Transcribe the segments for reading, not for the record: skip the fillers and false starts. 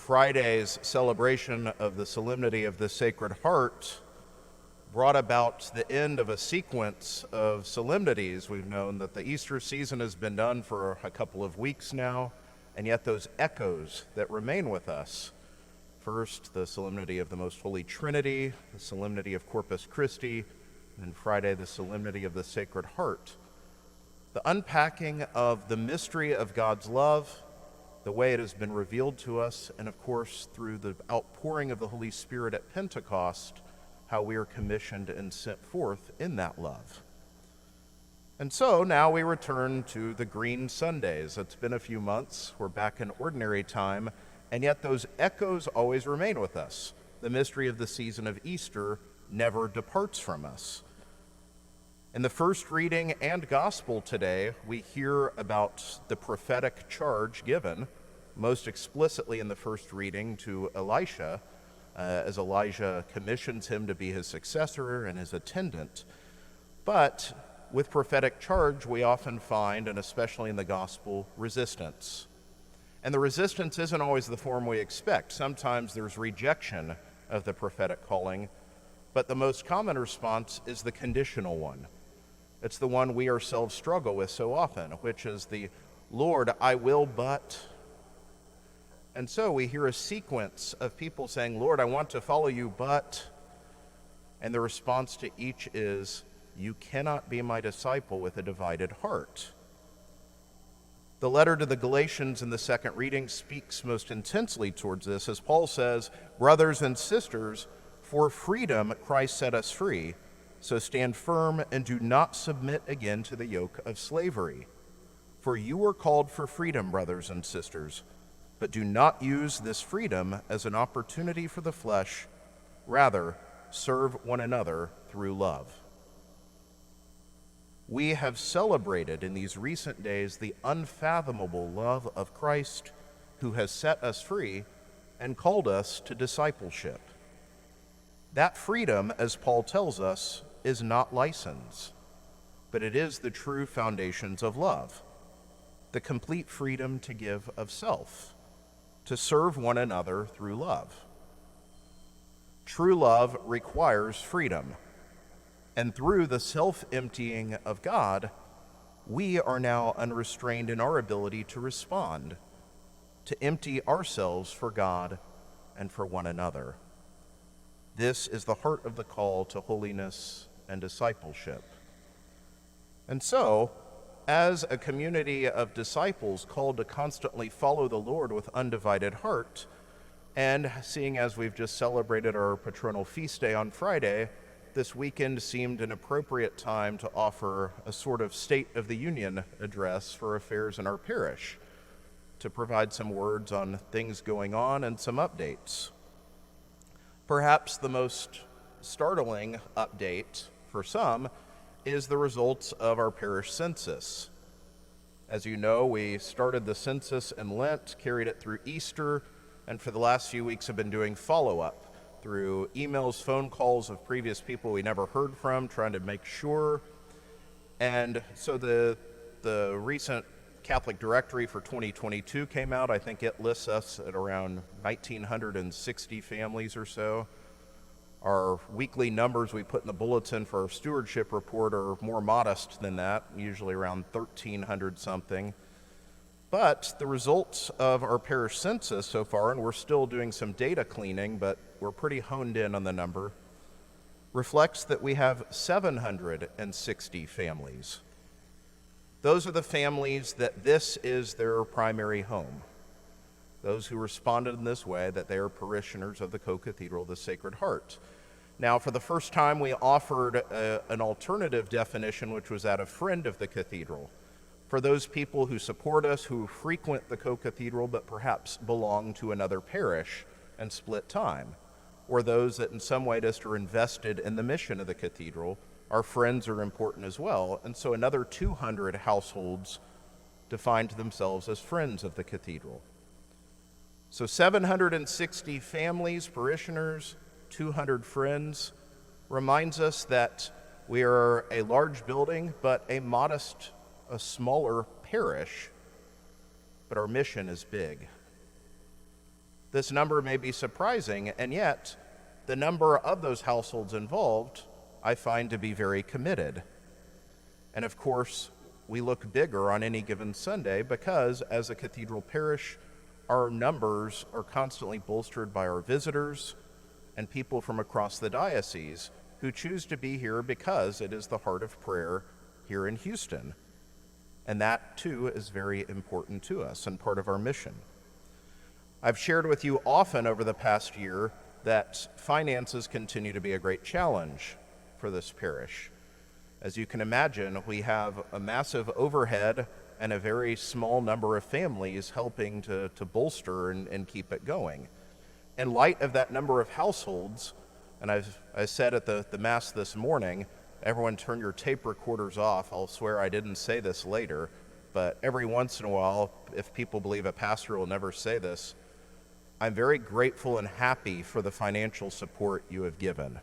Friday's celebration of the Solemnity of the Sacred Heart brought about the end of a sequence of solemnities. We've known that the Easter season has been done for a couple of weeks now, and yet those echoes that remain with us. First, the Solemnity of the Most Holy Trinity, the Solemnity of Corpus Christi, and Friday, the Solemnity of the Sacred Heart. The unpacking of the mystery of God's love, the way it has been revealed to us, and of course, through the outpouring of the Holy Spirit at Pentecost, how we are commissioned and sent forth in that love. And so now we return to the Green Sundays. It's been a few months. We're back in ordinary time, and yet those echoes always remain with us. The mystery of the season of Easter never departs from us. In the first reading and gospel today, we hear about the prophetic charge given, most explicitly in the first reading to Elisha, as Elijah commissions him to be his successor and his attendant. But with prophetic charge, we often find, and especially in the gospel, resistance. And the resistance isn't always the form we expect. Sometimes there's rejection of the prophetic calling, but the most common response is the conditional one. It's the one we ourselves struggle with so often, which is the, Lord, I will but. And so we hear a sequence of people saying, Lord, I want to follow you, but. And the response to each is, you cannot be my disciple with a divided heart. The letter to the Galatians in the second reading speaks most intensely towards this, as Paul says, brothers and sisters, for freedom Christ set us free. So stand firm and do not submit again to the yoke of slavery. For you were called for freedom, brothers and sisters, but do not use this freedom as an opportunity for the flesh. Rather, serve one another through love. We have celebrated in these recent days the unfathomable love of Christ, who has set us free and called us to discipleship. That freedom, as Paul tells us, is not license, but it is the true foundations of love, the complete freedom to give of self, to serve one another through love. True love requires freedom, and through the self-emptying of God, we are now unrestrained in our ability to respond, to empty ourselves for God and for one another. This is the heart of the call to holiness and discipleship. And so, as a community of disciples called to constantly follow the Lord with undivided heart, and seeing as we've just celebrated our patronal feast day on Friday, this weekend seemed an appropriate time to offer a sort of State of the Union address for affairs in our parish, to provide some words on things going on and some updates. Perhaps the most startling update for some is the results of our parish census. As you know, we started the census in Lent, carried it through Easter, and for the last few weeks have been doing follow-up through emails, phone calls of previous people we never heard from, trying to make sure. And so the recent Catholic Directory for 2022 came out. I think it lists us at around 1,960 families or so. Our weekly numbers we put in the bulletin for our stewardship report are more modest than that, usually around 1,300 something. But the results of our parish census so far, and we're still doing some data cleaning, but we're pretty honed in on the number, reflects that we have 760 families. Those are the families that this is their primary home. Those who responded in this way, that they are parishioners of the Co-Cathedral of the Sacred Heart. Now, for the first time, we offered an alternative definition, which was that of friend of the cathedral. For those people who support us, who frequent the Co-Cathedral, but perhaps belong to another parish and split time, or those that in some way just are invested in the mission of the cathedral, our friends are important as well. And so another 200 households defined themselves as friends of the cathedral. So 760 families, parishioners, 200 friends, reminds us that we are a large building, but a smaller parish, but our mission is big. This number may be surprising, and yet the number of those households involved I find to be very committed. And of course, we look bigger on any given Sunday because, as a cathedral parish, our numbers are constantly bolstered by our visitors and people from across the diocese who choose to be here because it is the heart of prayer here in Houston. And that, too, is very important to us and part of our mission. I've shared with you often over the past year that finances continue to be a great challenge for this parish. As you can imagine, we have a massive overhead and a very small number of families helping to bolster and keep it going. In light of that number of households, and I said at the Mass this morning, everyone turn your tape recorders off. I'll swear I didn't say this later, but every once in a while, if people believe a pastor will never say this, I'm very grateful and happy for the financial support you have given.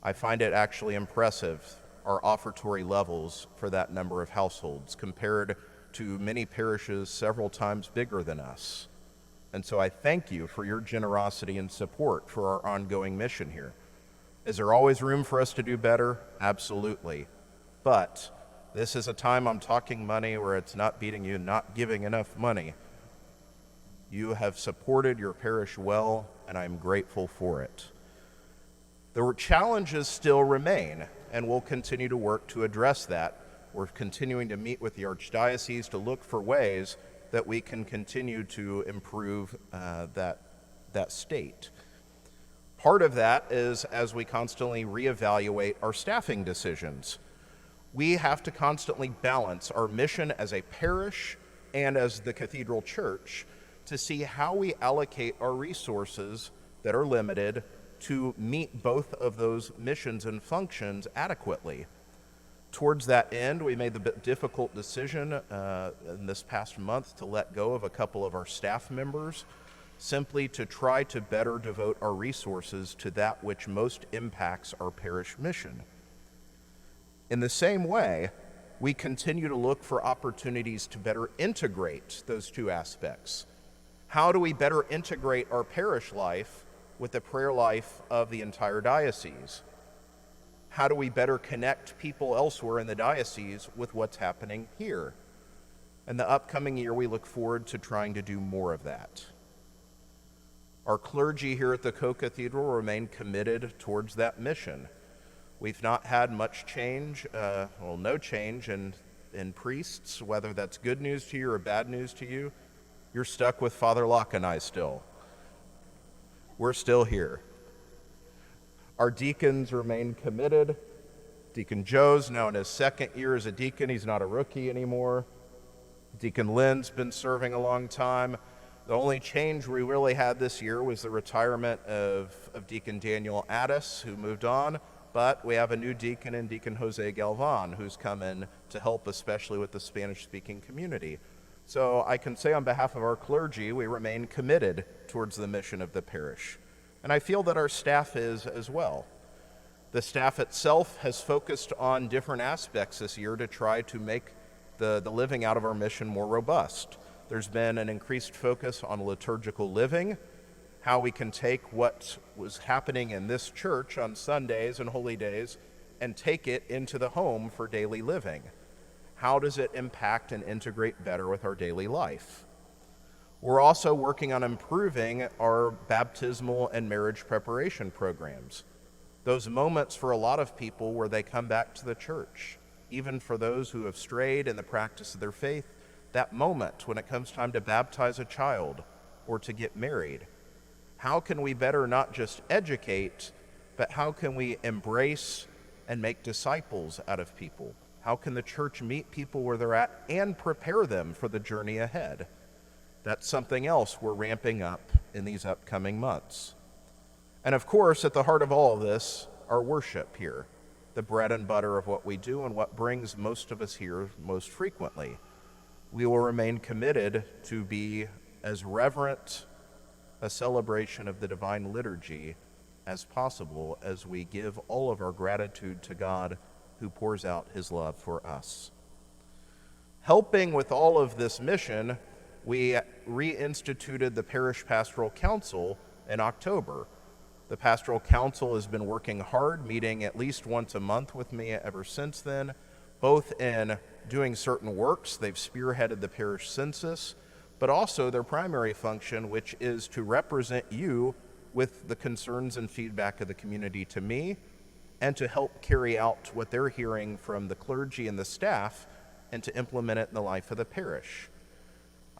I find it actually impressive, our offertory levels for that number of households compared to many parishes several times bigger than us. And so I thank you for your generosity and support for our ongoing mission here. Is there always room for us to do better? Absolutely. But this is a time I'm talking money where it's not beating you, not giving enough money. You have supported your parish well, and I'm grateful for it. The challenges still remain, and we'll continue to work to address that. We're continuing to meet with the Archdiocese to look for ways that we can continue to improve that state. Part of that is as we constantly reevaluate our staffing decisions. We have to constantly balance our mission as a parish and as the cathedral church to see how we allocate our resources that are limited to meet both of those missions and functions adequately. Towards that end, we made the difficult decision in this past month to let go of a couple of our staff members, simply to try to better devote our resources to that which most impacts our parish mission. In the same way, we continue to look for opportunities to better integrate those two aspects. How do we better integrate our parish life with the prayer life of the entire diocese? How do we better connect people elsewhere in the diocese with what's happening here? In the upcoming year, we look forward to trying to do more of that. Our clergy here at the Co-Cathedral remain committed towards that mission. We've not had much change, no change in priests, whether that's good news to you or bad news to you. You're stuck with Father Locke and I still. We're still here. Our deacons remain committed. Deacon Joe's now in his second year as a deacon. He's not a rookie anymore. Deacon Lynn's been serving a long time. The only change we really had this year was the retirement of Deacon Daniel Addis, who moved on, but we have a new deacon in Deacon Jose Galvan, who's come in to help, especially with the Spanish-speaking community. So I can say on behalf of our clergy, we remain committed towards the mission of the parish. And I feel that our staff is as well. The staff itself has focused on different aspects this year to try to make the living out of our mission more robust. There's been an increased focus on liturgical living, how we can take what was happening in this church on Sundays and holy days and take it into the home for daily living. How does it impact and integrate better with our daily life? We're also working on improving our baptismal and marriage preparation programs. Those moments for a lot of people where they come back to the church, even for those who have strayed in the practice of their faith, that moment when it comes time to baptize a child or to get married. How can we better not just educate, but how can we embrace and make disciples out of people? How can the church meet people where they're at and prepare them for the journey ahead? That's something else we're ramping up in these upcoming months. And of course, at the heart of all of this, our worship here, the bread and butter of what we do and what brings most of us here most frequently. We will remain committed to be as reverent a celebration of the divine liturgy as possible as we give all of our gratitude to God who pours out his love for us. Helping with all of this mission, we reinstituted the Parish Pastoral Council in October. The Pastoral Council has been working hard, meeting at least once a month with me ever since then, both in doing certain works. They've spearheaded the parish census, but also their primary function, which is to represent you with the concerns and feedback of the community to me, and to help carry out what they're hearing from the clergy and the staff, and to implement it in the life of the parish.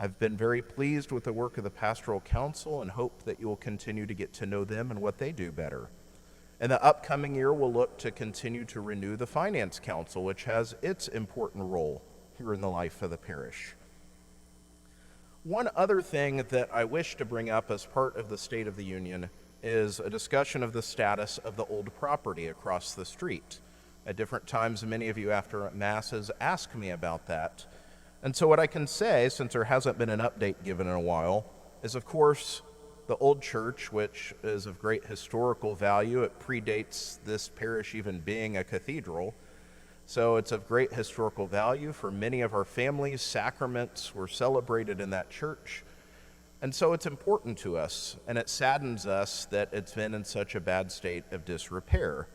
I've been very pleased with the work of the Pastoral Council and hope that you will continue to get to know them and what they do better. In the upcoming year, we'll look to continue to renew the Finance Council, which has its important role here in the life of the parish. One other thing that I wish to bring up as part of the State of the Union is a discussion of the status of the old property across the street. At different times, many of you after Masses ask me about that. And so what I can say, since there hasn't been an update given in a while, is of course the old church, which is of great historical value. It predates this parish even being a cathedral. So it's of great historical value for many of our families. Sacraments were celebrated in that church. And so it's important to us, and it saddens us that it's been in such a bad state of disrepair.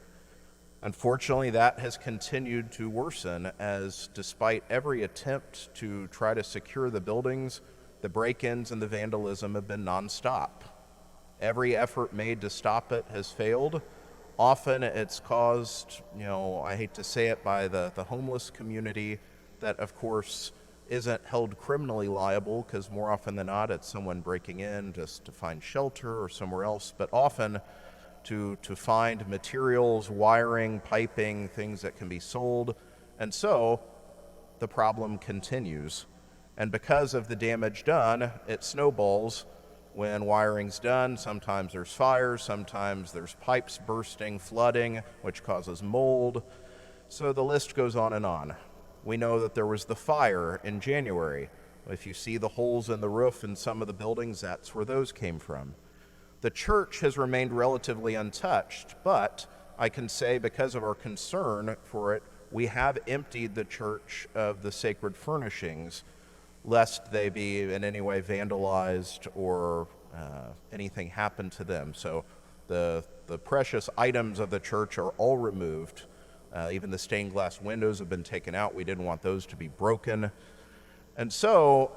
Unfortunately, that has continued to worsen as, despite every attempt to try to secure the buildings, the break-ins and the vandalism have been nonstop. Every effort made to stop it has failed. Often it's caused, I hate to say it, by the homeless community that, of course, isn't held criminally liable, because more often than not it's someone breaking in just to find shelter or somewhere else, but often to find materials, wiring, piping, things that can be sold. And so the problem continues. And because of the damage done, it snowballs. When wiring's done, sometimes there's fires, sometimes there's pipes bursting, flooding, which causes mold. So the list goes on and on. We know that there was the fire in January. If you see the holes in the roof in some of the buildings, that's where those came from. The church has remained relatively untouched, but I can say because of our concern for it, we have emptied the church of the sacred furnishings, lest they be in any way vandalized or anything happen to them. So the precious items of the church are all removed. Even the stained glass windows have been taken out. We didn't want those to be broken. And so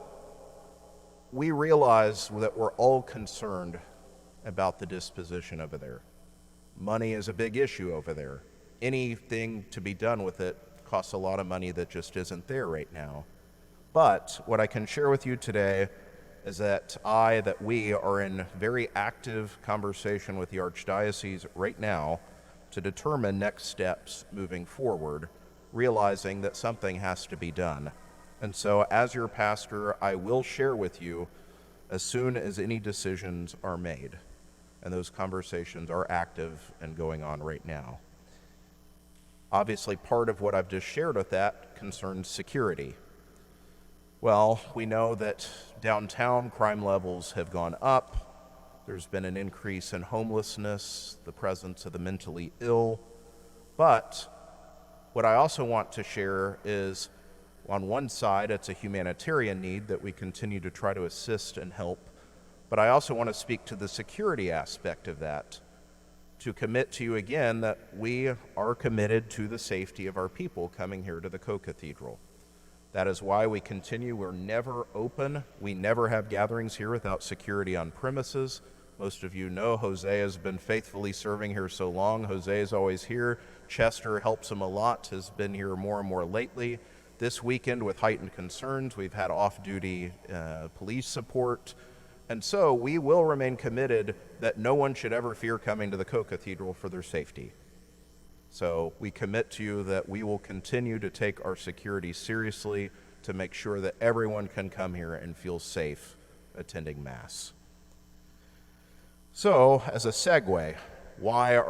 we realize that we're all concerned about the disposition over there. Money is a big issue over there. Anything to be done with it costs a lot of money that just isn't there right now. But what I can share with you today is that we are in very active conversation with the Archdiocese right now to determine next steps moving forward, realizing that something has to be done. And so as your pastor, I will share with you as soon as any decisions are made. And those conversations are active and going on right now. Obviously, part of what I've just shared with that concerns security. Well, we know that downtown crime levels have gone up. There's been an increase in homelessness, the presence of the mentally ill. But what I also want to share is, on one side, it's a humanitarian need that we continue to try to assist and help. But I also want to speak to the security aspect of that, to commit to you again that we are committed to the safety of our people coming here to the Co-Cathedral. That is why we continue. We're never open. We never have gatherings here without security on premises. Most of you know Jose has been faithfully serving here so long. Jose is always here. Chester helps him a lot, has been here more and more lately. This weekend, with heightened concerns, we've had off-duty police support. And so we will remain committed that no one should ever fear coming to the Co-Cathedral for their safety. So we commit to you that we will continue to take our security seriously to make sure that everyone can come here and feel safe attending Mass. So, as a segue, why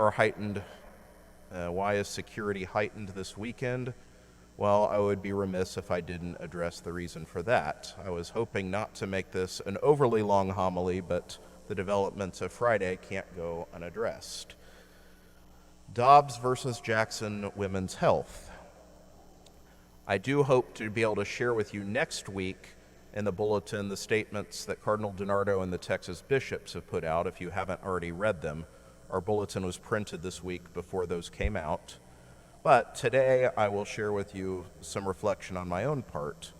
is security heightened this weekend? Well, I would be remiss if I didn't address the reason for that. I was hoping not to make this an overly long homily, but the developments of Friday can't go unaddressed. Dobbs versus Jackson Women's Health. I do hope to be able to share with you next week in the bulletin the statements that Cardinal DiNardo and the Texas bishops have put out. If you haven't already read them, our bulletin was printed this week before those came out. But today I will share with you some reflection on my own part.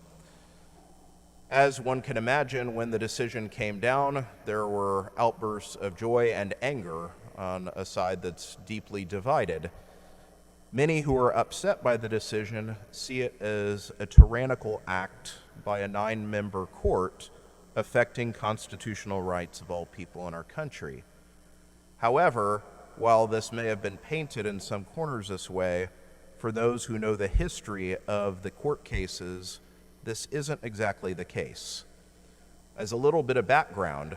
As one can imagine, when the decision came down, there were outbursts of joy and anger on a side that's deeply divided. Many who are upset by the decision see it as a tyrannical act by a 9-member court affecting constitutional rights of all people in our country. However, while this may have been painted in some corners this way, for those who know the history of the court cases, this isn't exactly the case. As a little bit of background,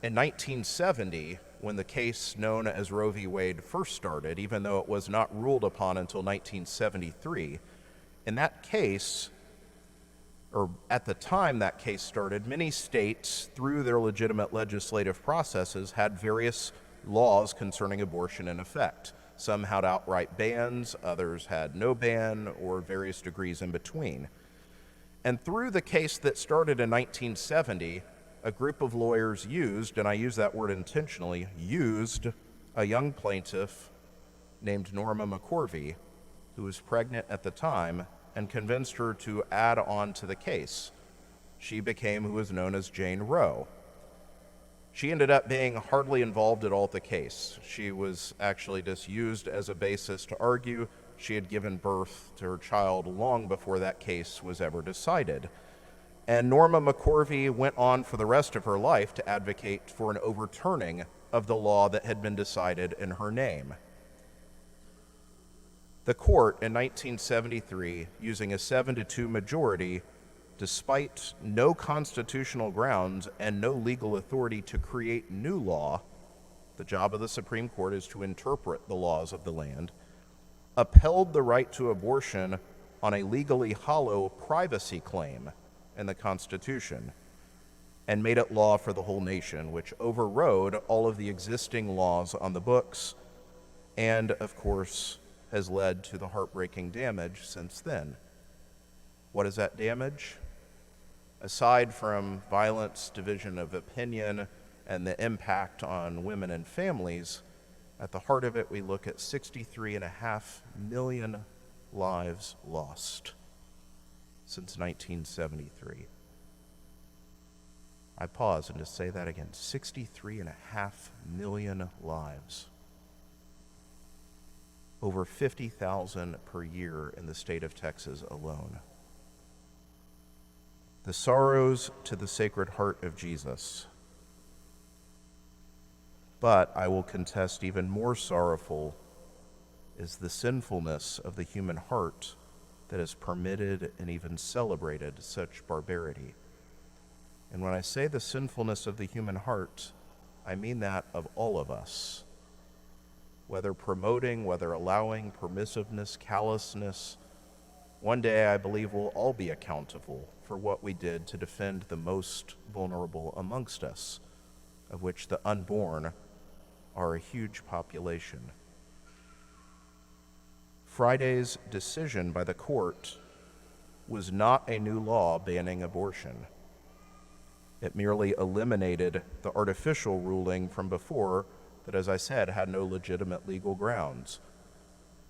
in 1970, when the case known as Roe v. Wade first started, even though it was not ruled upon until 1973, in that case, or at the time that case started, many states, through their legitimate legislative processes, had various laws concerning abortion in effect. Some had outright bans, others had no ban, or various degrees in between. And through the case that started in 1970, a group of lawyers used, and I use that word intentionally, used a young plaintiff named Norma McCorvey, who was pregnant at the time, and convinced her to add on to the case. She became who was known as Jane Roe. She ended up being hardly involved at all with the case. She was actually just used as a basis to argue. She had given birth to her child long before that case was ever decided. And Norma McCorvey went on for the rest of her life to advocate for an overturning of the law that had been decided in her name. The court in 1973, using a 7-2 majority, despite no constitutional grounds and no legal authority to create new law, the job of the Supreme Court is to interpret the laws of the land, upheld the right to abortion on a legally hollow privacy claim in the Constitution, and made it law for the whole nation, which overrode all of the existing laws on the books, and, of course, has led to the heartbreaking damage since then. What is that damage? Aside from violence, division of opinion, and the impact on women and families, at the heart of it, we look at 63.5 million lives lost since 1973. I pause and just say that again, 63.5 million lives. Over 50,000 per year in the state of Texas alone. The sorrows to the Sacred Heart of Jesus. But I will contest even more sorrowful is the sinfulness of the human heart that has permitted and even celebrated such barbarity. And when I say the sinfulness of the human heart, I mean that of all of us. Whether promoting, whether allowing, permissiveness, callousness, one day I believe we'll all be accountable for what we did to defend the most vulnerable amongst us, of which the unborn are a huge population. Friday's decision by the court was not a new law banning abortion. It merely eliminated the artificial ruling from before that, as I said, had no legitimate legal grounds.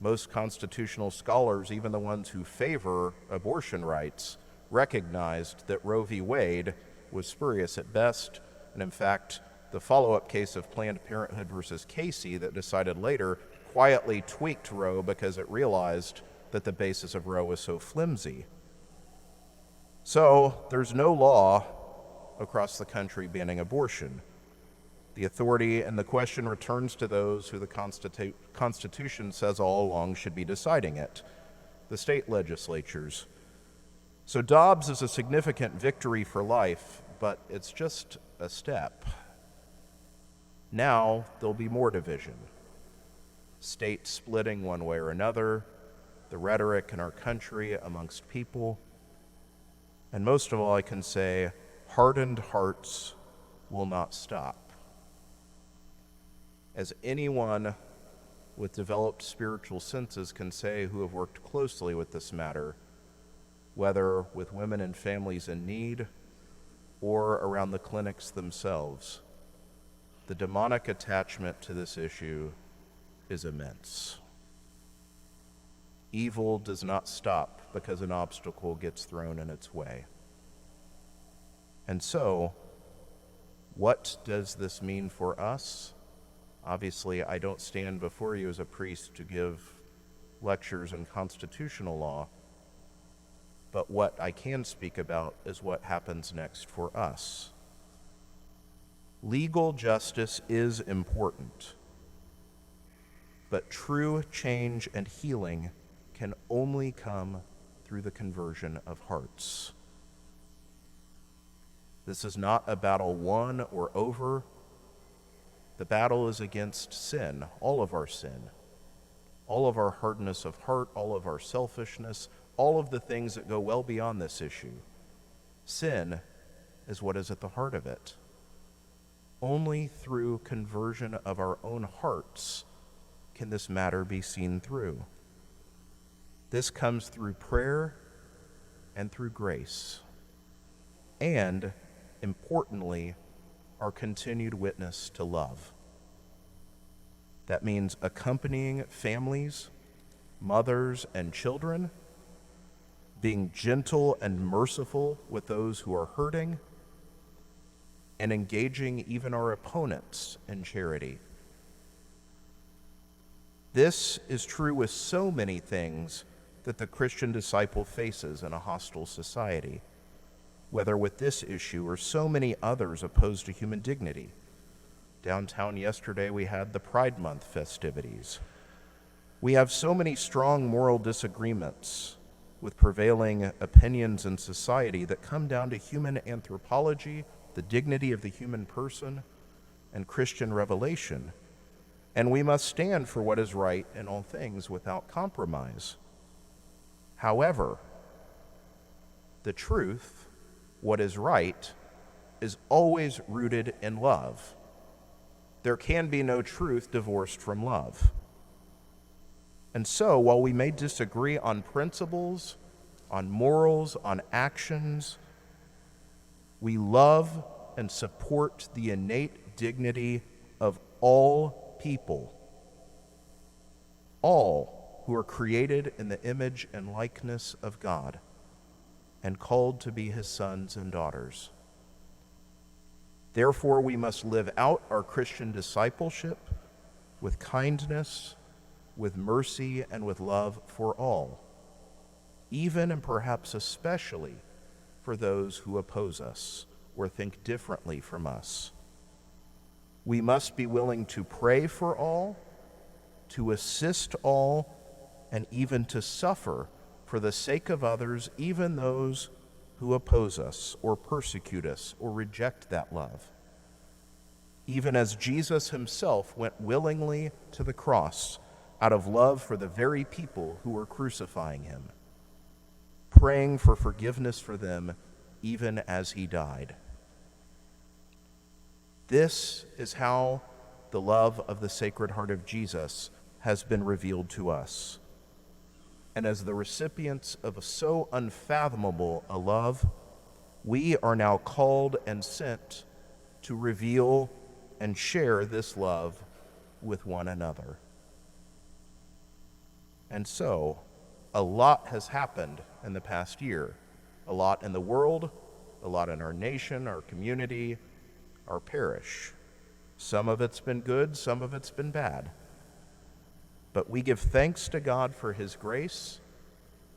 Most constitutional scholars, even the ones who favor abortion rights, recognized that Roe v. Wade was spurious at best, and in fact, the follow-up case of Planned Parenthood versus Casey that decided later quietly tweaked Roe because it realized that the basis of Roe was so flimsy. So there's no law across the country banning abortion. The authority and the question returns to those who the Constitution says all along should be deciding it, the state legislatures. So Dobbs is a significant victory for life, but it's just a step. Now there'll be more division. States splitting one way or another, the rhetoric in our country amongst people, and most of all I can say, hardened hearts will not stop. As anyone with developed spiritual senses can say who have worked closely with this matter, whether with women and families in need or around the clinics themselves, the demonic attachment to this issue is immense. Evil does not stop because an obstacle gets thrown in its way. And so, what does this mean for us? Obviously, I don't stand before you as a priest to give lectures in constitutional law, but what I can speak about is what happens next for us. Legal justice is important, but true change and healing can only come through the conversion of hearts. This is not a battle won or over. The battle is against sin, all of our sin, all of our hardness of heart, all of our selfishness, all of the things that go well beyond this issue. Sin is what is at the heart of it. Only through conversion of our own hearts can this matter be seen through. This comes through prayer and through grace, and, importantly, our continued witness to love. That means accompanying families, mothers, and children, being gentle and merciful with those who are hurting, and engaging even our opponents in charity. This is true with so many things that the Christian disciple faces in a hostile society, whether with this issue or so many others opposed to human dignity. Downtown yesterday we had the Pride Month festivities. We have so many strong moral disagreements with prevailing opinions in society that come down to human anthropology, the dignity of the human person, and Christian revelation. And we must stand for what is right in all things without compromise. However, the truth, what is right, is always rooted in love. There can be no truth divorced from love. And so, while we may disagree on principles, on morals, on actions, we love and support the innate dignity of all people, all who are created in the image and likeness of God and called to be his sons and daughters. Therefore, we must live out our Christian discipleship with kindness, with mercy, and with love for all, even and perhaps especially for those who oppose us or think differently from us. We must be willing to pray for all, to assist all, and even to suffer for the sake of others, even those who oppose us or persecute us or reject that love. Even as Jesus himself went willingly to the cross out of love for the very people who were crucifying him, praying for forgiveness for them even as he died. This is how the love of the Sacred Heart of Jesus has been revealed to us. And as the recipients of so unfathomable a love, we are now called and sent to reveal and share this love with one another. And so, a lot has happened in the past year. A lot in the world, a lot in our nation, our community, our parish. Some of it's been good, some of it's been bad. But we give thanks to God for his grace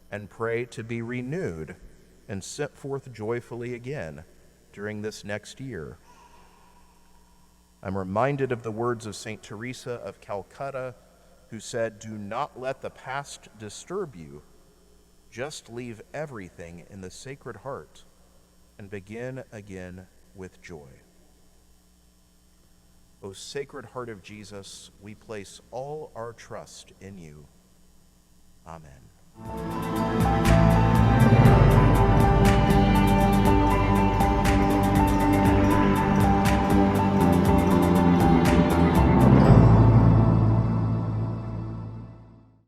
and pray to be renewed and sent forth joyfully again during this next year. I'm reminded of the words of St. Teresa of Calcutta, who said, "Do not let the past disturb you. Just leave everything in the Sacred Heart and begin again with joy." O Sacred Heart of Jesus, we place all our trust in you. Amen.